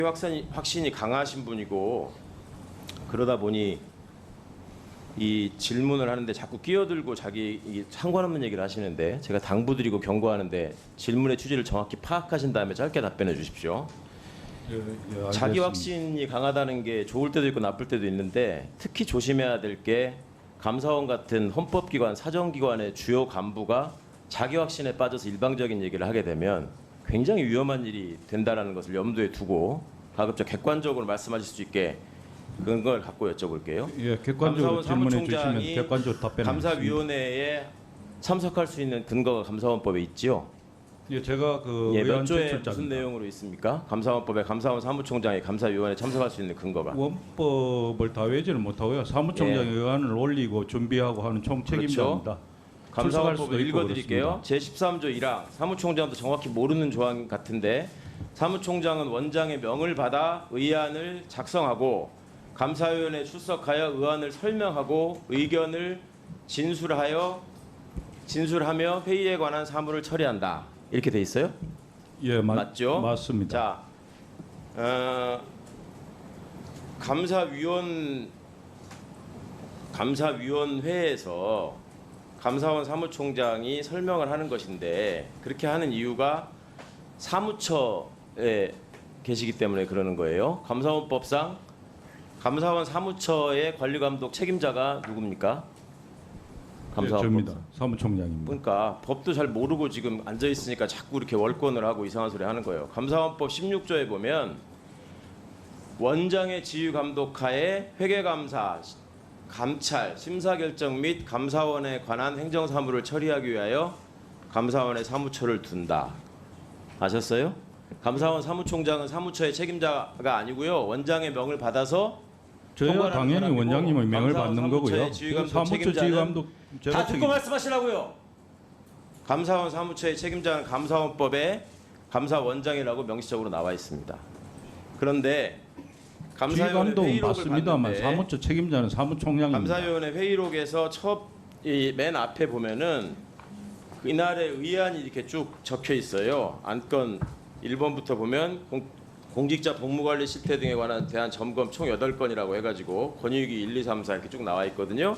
확신이 강하신 분이고 그러다 보니 이 질문을 하는데 자꾸 끼어들고 자기 상관없는 얘기를 하시는데 제가 당부드리고 경고하는데 질문의 취지를 정확히 파악하신 다음에 짧게 답변해 주십시오. 예, 자기 확신이 강하다는 게 좋을 때도 있고 나쁠 때도 있는데 특히 조심해야 될 게 감사원 같은 헌법기관, 사정기관의 주요 간부가 자기 확신에 빠져서 일방적인 얘기를 하게 되면 굉장히 위험한 일이 된다는 것을 염두에 두고 가급적 객관적으로 말씀하실 수 있게 그런 걸 갖고 여쭤볼게요. 예, 객관적으로 질문해 주시면 객관적으로 답변하겠습니다. 감사위원회에 참석할 수 있는 근거가 감사원법에 있지요. 예, 제가 그 몇 의원 조에 제출자입니다. 무슨 내용으로 있습니까? 감사원법에 감사원 사무총장이 감사위원회에 참석할 수 있는 근거가. 원법을 다 외지는 못하고요. 사무총장이 예. 의안을 올리고 준비하고 하는 총 책임자입니다. 그렇죠. 감사원법을 출석할 수도 있고 읽어드릴게요. 제13조 1항 사무총장도 정확히 모르는 조항 같은데 사무총장은 원장의 명을 받아 의안을 작성하고 감사위원회에 출석하여 의안을 설명하고 의견을 진술하며 회의에 관한 사무를 처리한다. 이렇게 돼 있어요? 예, 맞죠? 맞습니다. 자, 감사위원회에서 감사원 사무총장이 설명을 하는 것인데 그렇게 하는 이유가 사무처에 계시기 때문에 그러는 거예요. 감사원법상 감사원 사무처의 관리감독 책임자가 누굽니까? 예, 저입니다. 사무총장입니다. 그러니까 법도 잘 모르고 지금 앉아 있으니까 자꾸 이렇게 월권을 하고 이상한 소리 하는 거예요. 감사원법 16조에 보면 원장의 지휘 감독하에 회계감사, 감찰, 심사결정 및 감사원에 관한 행정사무를 처리하기 위하여 감사원의 사무처를 둔다. 아셨어요? 감사원 사무총장은 사무처의 책임자가 아니고요. 원장의 명을 받아서 저희가 당연히 원장님의 명을 받는 거고요. 사무처 지휘감독 다 듣고 말씀하시라고요. 감사원 사무처의 책임자는 감사원법에 감사원장이라고 명시적으로 나와 있습니다. 그런데 감사위원회 지휘감독은 회의록을 맞습니다만 봤는데 사무처 책임자는 사무총장입니다. 감사위원회 회의록에서 맨 앞에 보면은 이날의 의안이 이렇게 쭉 적혀 있어요. 안건 1번부터 보면 공직자 복무관리 실태 등에 관한 대한 점검 총 8건이라고 해가지고 권익위 1, 2, 3, 4 이렇게 쭉 나와 있거든요.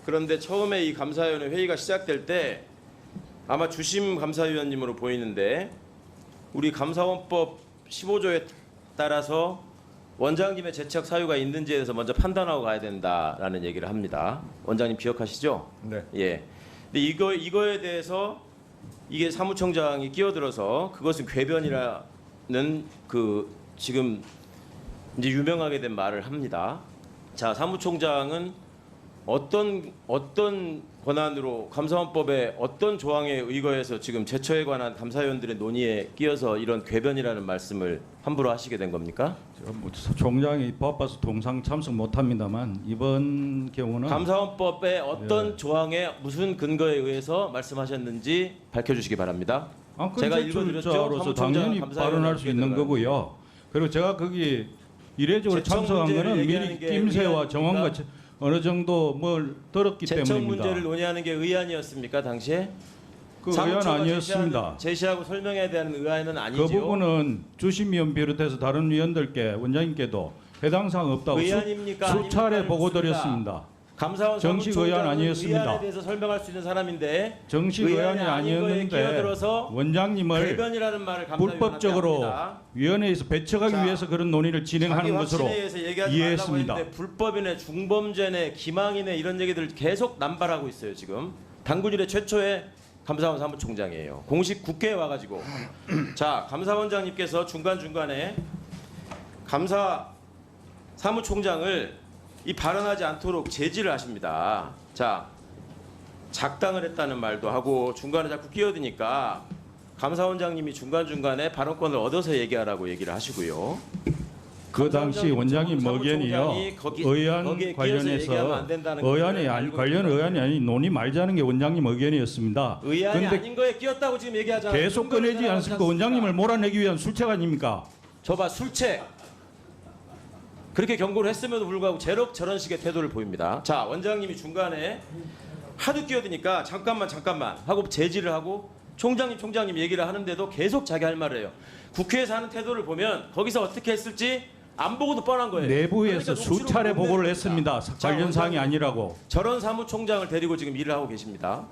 그런데 처음에 이 감사위원회 회의가 시작될 때 아마 주심 감사위원님으로 보이는데 우리 감사원법 15조에 따라서 원장님의 재척 사유가 있는지에 대해서 먼저 판단하고 가야 된다라는 얘기를 합니다. 원장님 기억하시죠? 네. 예. 근데 이거에 대해서 이게 사무총장이 끼어들어서 그것은 궤변이라는 그 지금 이제 유명하게 된 말을 합니다. 자, 사무총장은 어떤 권한으로 감사원법의 어떤 조항에 의거해서 지금 제처에 관한 감사위원들의 논의에 끼어서 이런 궤변이라는 말씀을 함부로 하시게 된 겁니까? 총장이 바빠서 동상 참석 못합니다만 이번 경우는 감사원법의 어떤 예. 조항에 무슨 근거에 의해서 말씀하셨는지 밝혀주시기 바랍니다. 제가 읽어드렸죠. 사무총장으로서 당연히 발언할 수 있는 거고요. 그리고 제가 거기 이례적으로 제청 참석한 문제를 거는 얘기하는 미리 게 낌새와 의안입니까? 정황과 어느 정도 뭘 들었기 제청 때문입니다. 문제를 논의하는 게 의안이었습니까 당시에? 그 의안 사무처가 아니었습니다. 제시하고 설명해야 되는 의안은 아니죠. 그 부분은 주심위원 비롯해서 다른 위원들께 원장님께도 해당 사항 없다고 의안입니까? 수차례 아닙니까? 보고 묻습니다. 드렸습니다. 감사원 정식 의안 사무총장은 아니었습니다. 의안에 대해서 설명할 수 있는 사람인데 정식 의안이 아닌 거에 아니었는데 끼어들어서 원장님을 궤변이라는 말을 불법적으로 합니다. 위원회에서 배척하기 자, 위해서 그런 논의를 진행하는 것으로 얘기하지 이해했습니다. 말라고 했는데 불법이네, 중범죄네, 기망이네 이런 얘기들 계속 남발하고 있어요 지금. 당군 이래 최초의 감사원 사무총장이에요. 공식 국회에 와가지고 자 감사원장님께서 중간중간에 감사 사무총장을 이 발언하지 않도록 제지를 하십니다. 자 작당을 했다는 말도 하고 중간에 자꾸 끼어드니까 감사원장님이 중간중간에 발언권을 얻어서 얘기하라고 얘기를 하시고요. 그 당시 원장님 의견이요. 의안 거기에 끼어서 관련해서 얘기하면 안 된다는 걸 알고 관련 있는 의안이 아니 논의 말자는 게 원장님 의견이었습니다. 의안이 그런데 아닌 거에 끼었다고 지금 얘기하잖아요. 계속 꺼내지 않습니까? 원장님을 몰아내기 위한 술책 아닙니까? 저봐 술책. 그렇게 경고를 했음에도 불구하고 저런 식의 태도를 보입니다. 자 원장님이 중간에 하도 끼어드니까 잠깐만 하고 제지를 하고 총장님 얘기를 하는데도 계속 자기 할 말을 해요. 국회에서 하는 태도를 보면 거기서 어떻게 했을지 안 보고도 뻔한 거예요. 내부에서 그러니까 수차례 녹취록을 보고를 보내는 했습니다. 겁니다. 자, 관련 사항이 원장님, 아니라고. 저런 사무총장을 데리고 지금 일을 하고 계십니다.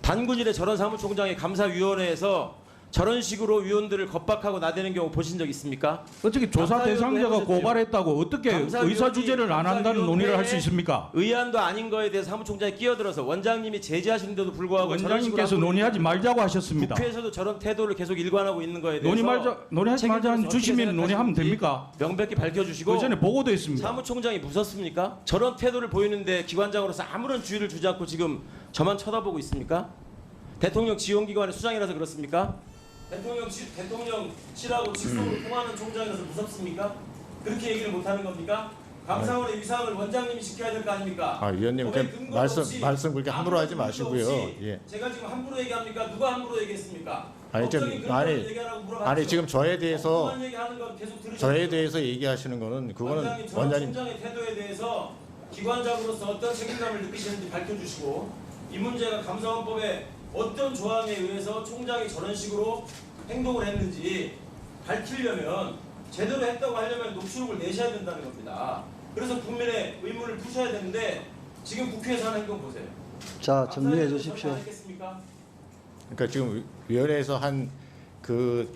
단군일의 저런 사무총장이 감사위원회에서 저런 식으로 위원들을 겁박하고 나대는 경우 보신 적 있습니까? 어떻게 조사 감사위원회 대상자가 해보셨죠? 고발했다고 어떻게 감사위원이 의사 주제를 안 한다는 논의를 할 수 감사위원회에 있습니까? 의안도 아닌 거에 대해서 사무총장이 끼어들어서 원장님이 제지하시는데도 불구하고 저런 식으로 원장님께서 하고 논의하지 말자고 하셨습니다. 국회에서도 저런 태도를 계속 일관하고 있는 거에 대해서 논의하지 말자는 책임져서 주시면 어떻게 논의하면 생각하시는지 됩니까? 명백히 밝혀주시고 그 전에 보고도 했습니다. 사무총장이 무섭습니까? 저런 태도를 보이는데 기관장으로서 아무런 주의를 주지 않고 지금 저만 쳐다보고 있습니까? 대통령 지원기관의 수장이라서 그렇습니까? 대통령실하고 직속으로 통하는 총장이라서 무섭습니까? 그렇게 얘기를 못하는 겁니까? 감사원의 위상을 원장님이 지켜야 될 거 아닙니까? 아, 위원님 법에 그 근거 말씀 없이 그렇게 함부로 하지 아무런 마시고요. 근거 없이 예. 제가 지금 함부로 얘기합니까? 누가 함부로 얘기했습니까? 아니, 좀- 법적인 근거를 아니, 얘기하라고 물어봤죠. 아니 지금 저에 대해서 엉뚱한 얘기하는 건 계속 들으셨죠? 저에 대해서 얘기하시는 거는 그거는 원장님, 저런 원장님 총장의 태도에 대해서 기관장으로서 어떤 책임감을 느끼시는지 밝혀주시고 이 문제가 감사원법에 어떤 조항에 의해서 총장이 저런 식으로 행동을 했는지 밝히려면 제대로 했다고 하려면 녹취록을 내셔야 된다는 겁니다. 그래서 국민의 의문을 푸셔야 되는데 지금 국회에서 하는 행동 보세요. 자, 정리해 주십시오. 안 했겠습니까? 그러니까 지금 위원회에서 한 그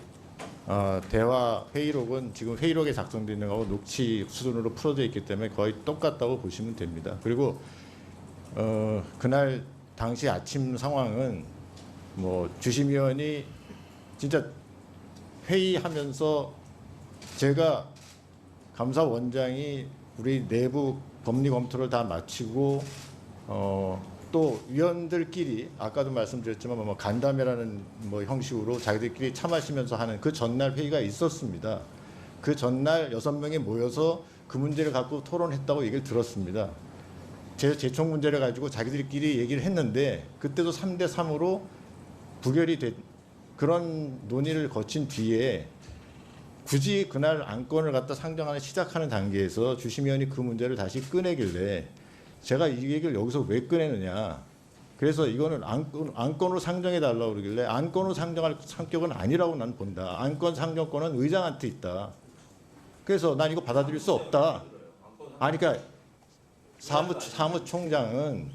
대화 회의록은 지금 회의록에 작성되어 있는 거하고 녹취 수준으로 풀어져 있기 때문에 거의 똑같다고 보시면 됩니다. 그리고 그날 당시 아침 상황은 뭐 주심위원이 진짜 회의하면서 제가 감사원장이 우리 내부 법리 검토를 다 마치고 또 위원들끼리 아까도 말씀드렸지만 뭐 간담회라는 뭐 형식으로 자기들끼리 차 마시면서 하는 그 전날 회의가 있었습니다. 그 전날 6명이 모여서 그 문제를 갖고 토론했다고 얘기를 들었습니다. 재총 문제를 가지고 자기들끼리 얘기를 했는데 그때도 3대 3으로 부결이 된 그런 논의를 거친 뒤에 굳이 그날 안건을 갖다 상정하는 시작하는 단계에서 주심위원이 그 문제를 다시 꺼내길래 제가 이 얘기를 여기서 왜 꺼내느냐. 그래서 이거는 안건으로 상정해 달라고 그러길래 안건으로 상정할 성격은 아니라고 난 본다. 안건 상정권은 의장한테 있다. 그래서 난 이거 받아들일 수 없다. 아니 그러니까 사무총장은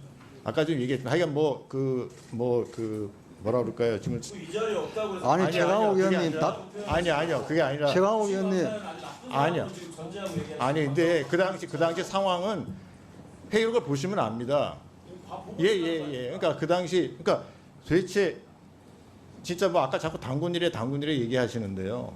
아까 좀 얘기했지만 하여간 뭐라 그럴까요? 지금 이 자리에 없다고 해서 아니, 아니요, 최강욱 그게 위원님 아니라- 답, 아니요 그게 아니라 최강욱 위원님 아니요. 아니 근데 그 당시 상황은 회의록을 보시면 압니다. 예. 그러니까 그 당시 그러니까 도대체 진짜 뭐 아까 자꾸 당군일에 얘기하시는데요.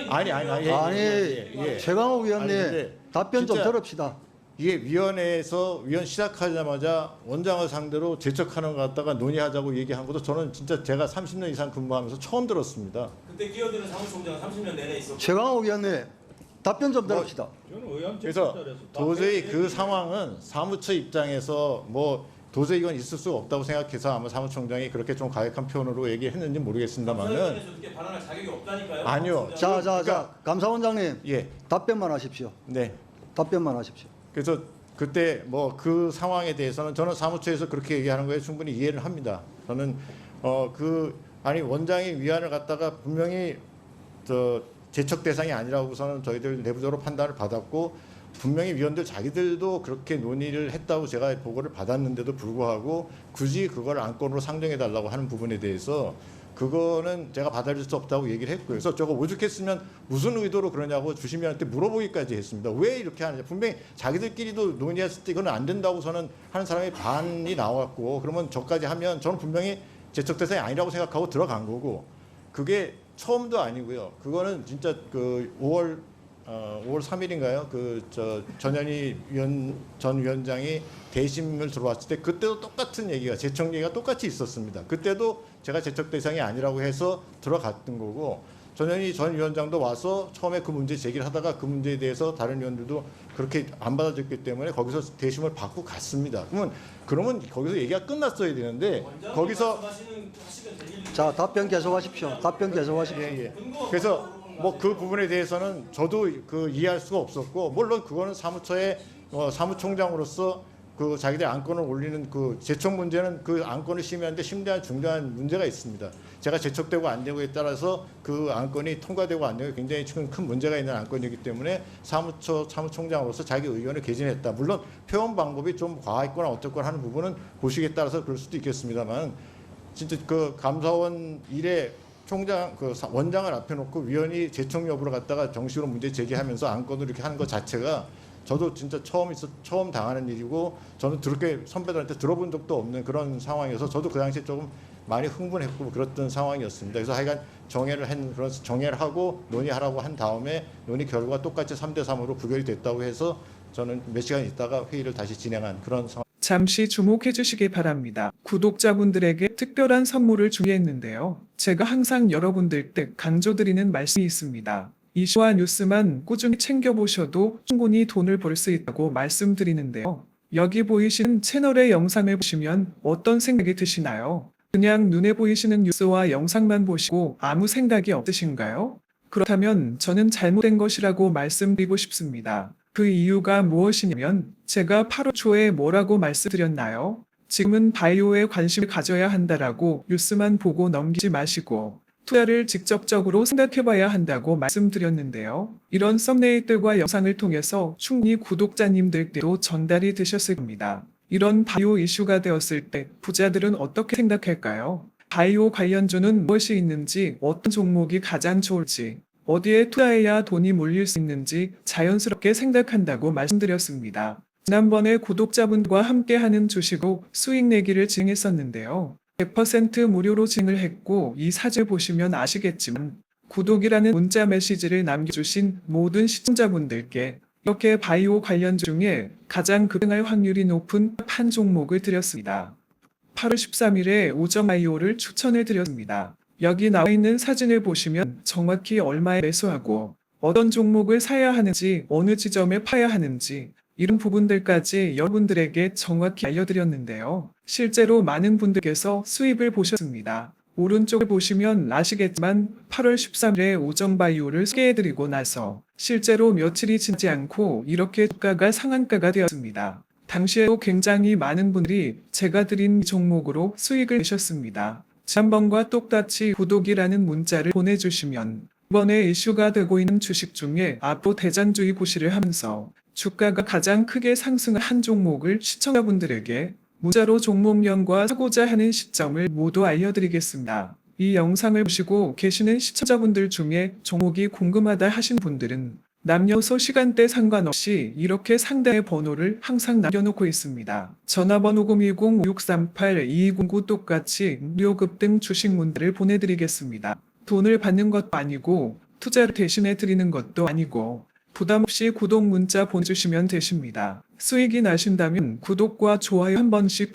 아니. 예. 최강욱 위원님 아니, 근데 답변 좀 진짜 들읍시다. 이게 위원회에서 위원 시작하자마자 원장을 상대로 재척하는 것 갖다가 논의하자고 얘기한 것도 저는 진짜 제가 30년 이상 근무하면서 처음 들었습니다. 그때 끼어드는 사무총장은 30년 내내 있었고 최강욱 위원님 답변 좀 들읍시다. 그래서 도저히 그 상황은 사무처 입장에서 뭐 도저히 이건 있을 수가 없다고 생각해서 아마 사무총장이 그렇게 좀 가혹한 표현으로 얘기했는지 모르겠습니다만은 감사위원회에서 그렇게 발언할 자격이 없다니까요. 아니요. 자, 그러니까- 감사원장님 예, 답변만 하십시오. 네. 답변만 하십시오. 그래서 그때 뭐 그 상황에 대해서는 저는 사무처에서 그렇게 얘기하는 거에 충분히 이해를 합니다. 저는 아니 원장이 위안을 갖다가 분명히 재척 대상이 아니라고서는 저희들 내부적으로 판단을 받았고 분명히 위원들 자기들도 그렇게 논의를 했다고 제가 보고를 받았는데도 불구하고 굳이 그걸 안건으로 상정해 달라고 하는 부분에 대해서 그거는 제가 받아들일 수 없다고 얘기를 했고요. 그래서 저거 오죽했으면 무슨 의도로 그러냐고 주심위원한테 물어보기까지 했습니다. 왜 이렇게 하느냐. 분명히 자기들끼리도 논의했을 때 이건 안 된다고 저는 하는 사람이 반이 나왔고 그러면 저까지 하면 저는 분명히 재척 대상이 아니라고 생각하고 들어간 거고 그게 처음도 아니고요. 그거는 진짜 그 5월 3일인가요? 전현희 전 위원장이 대심을 들어왔을 때 그때도 똑같은 얘기가 재척 얘기가 똑같이 있었습니다. 그때도 제가 재척 대상이 아니라고 해서 들어갔던 거고 전현희 전 위원장도 와서 처음에 그 문제 제기를 하다가 그 문제에 대해서 다른 위원들도 그렇게 안 받아줬기 때문에 거기서 대심을 받고 갔습니다. 그러면 거기서 얘기가 끝났어야 되는데 거기서 자, 답변 계속하십시오. 답변 계속하십시오. 예. 그래서 뭐 그 부분에 대해서는 저도 그 이해할 수가 없었고 물론 그거는 사무처의 사무총장으로서 그 자기들 안건을 올리는 그 제촉 문제는 그 안건을 심의하는데 심대한 중대한 문제가 있습니다. 제가 제촉되고 안 되고에 따라서 그 안건이 통과되고 안 되고 굉장히 지금 큰 문제가 있는 안건이기 때문에 사무총장으로서 자기 의견을 개진했다. 물론 표현 방법이 좀 과했거나 어떻거나 하는 부분은 보시기에 따라서 그럴 수도 있겠습니다만 진짜 그 감사원 일에 총장 그 원장을 앞에 놓고 위원이 제청 여부를 갖다가 정식으로 문제 제기하면서 안건을 이렇게 하는 것 자체가 저도 진짜 처음 당하는 일이고 저는 그렇게 선배들한테 들어본 적도 없는 그런 상황이어서 저도 그 당시에 조금 많이 흥분했고 그랬던 상황이었습니다. 그래서 하여간 정회를 하고 논의하라고 한 다음에 논의 결과가 똑같이 3대 3으로 부결이 됐다고 해서 저는 몇 시간 있다가 회의를 다시 진행한 그런 상황. 잠시 주목해 주시기 바랍니다. 구독자분들에게 특별한 선물을 준비했는데요. 제가 항상 여러분들께 강조드리는 말씀이 있습니다. 이슈와 뉴스만 꾸준히 챙겨보셔도 충분히 돈을 벌 수 있다고 말씀드리는데요. 여기 보이시는 채널의 영상을 보시면 어떤 생각이 드시나요? 그냥 눈에 보이시는 뉴스와 영상만 보시고 아무 생각이 없으신가요? 그렇다면 저는 잘못된 것이라고 말씀드리고 싶습니다. 그 이유가 무엇이냐면 제가 8월 초에 뭐라고 말씀드렸나요? 지금은 바이오에 관심을 가져야 한다라고 뉴스만 보고 넘기지 마시고 투자를 직접적으로 생각해봐야 한다고 말씀드렸는데요. 이런 썸네일들과 영상을 통해서 충분히 구독자님들께도 전달이 되셨을 겁니다. 이런 바이오 이슈가 되었을 때 부자들은 어떻게 생각할까요? 바이오 관련주는 무엇이 있는지, 어떤 종목이 가장 좋을지, 어디에 투자해야 돈이 몰릴 수 있는지 자연스럽게 생각한다고 말씀드렸습니다. 지난번에 구독자분과 함께하는 주식으로 수익 내기를 진행했었는데요. 100% 무료로 진행을 했고 이 사진을 보시면 아시겠지만 구독이라는 문자 메시지를 남겨주신 모든 시청자분들께 이렇게 바이오 관련주 중에 가장 급등할 확률이 높은 한 종목을 드렸습니다. 8월 13일에 오정 바이오를 추천해 드렸습니다. 여기 나와 있는 사진을 보시면 정확히 얼마에 매수하고 어떤 종목을 사야 하는지 어느 지점에 파야 하는지 이런 부분들까지 여러분들에게 정확히 알려드렸는데요. 실제로 많은 분들께서 수입을 보셨습니다. 오른쪽을 보시면 아시겠지만 8월 13일에 오정바이오를 소개해드리고 나서 실제로 며칠이 지나지 않고 이렇게 주가가 상한가가 되었습니다. 당시에도 굉장히 많은 분들이 제가 드린 종목으로 수익을 내셨습니다. 지난번과 똑같이 구독이라는 문자를 보내주시면 이번에 이슈가 되고 있는 주식 중에 앞으로 대장주의 고시를 하면서 주가가 가장 크게 상승한 한 종목을 시청자분들에게 문자로 종목명과 사고자 하는 시점을 모두 알려드리겠습니다. 이 영상을 보시고 계시는 시청자분들 중에 종목이 궁금하다 하신 분들은 남녀소 시간대 상관없이 이렇게 상단의 번호를 항상 남겨놓고 있습니다. 전화번호 010-5638-2209 똑같이 무료 급등 주식 문자를 보내드리겠습니다. 돈을 받는 것도 아니고 투자를 대신해 드리는 것도 아니고 부담 없이 구독 문자 보내주시면 되십니다. 수익이 나신다면 구독과 좋아요 한 번씩